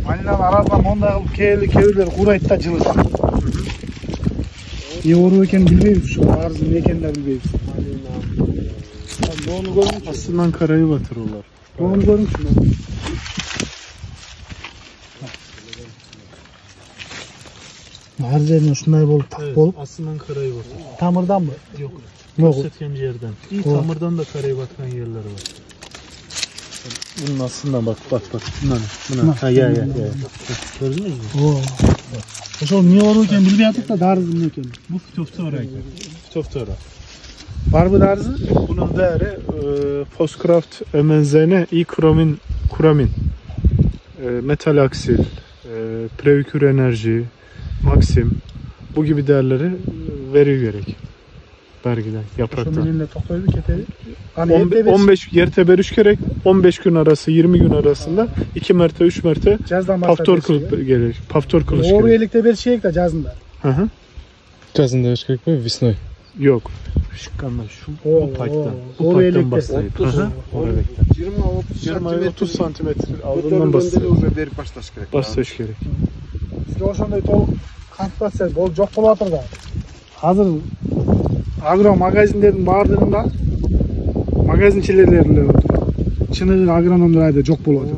Manilan arazdan onda kevirleri kurayıp da cılır. İyi oru eken bilmeyiz şu arzın ne eken de bilmeyiz. Onu görmüş. Aslından karayı batırırlar. Onu görmüş mü? Harcayla şunday bolup tak Evet, bolup. aslından karayı batırır. Tamırdan mı? Yok. Yok. Setken yerden. İyi tamırdan da karayı batıran yerleri var. Bunun aslında bak. Buna. Ha ya. Gördünüz mü? Oo. Şu niye oru eken bilmeyattık da darızın ne eken. Bu fitoftora. Fitoftora. Var mı darzı? Bunun değeri Foscraft MNZN kuramin, metal aksil, previkür enerji, maksim bu gibi değerleri veriyor gerek. Vergiden, yapraktan. Şu mininle tokoydu keteri. 15 yer teberüş gerek. 15 gün arası, 20 gün arasında 2 merte, 3 merte paftor kılıç gerek. Paftor kılıç gerek. Oru elikte bir şey de cazında. Hı. Cazında yaş gerek mi? Visnoy. Yok. Şıkkanlar şu bu payttan. Bu payttan bastayım. 20-30 santimetre aldığından bastayım. Bastaş gerek. Sizde o şunday tol kant basacağız. Bol çok bol atır da. Hazır agro magazinlerin bardığında magazinçilerle çınırın agronomlarıydı çok bol atır.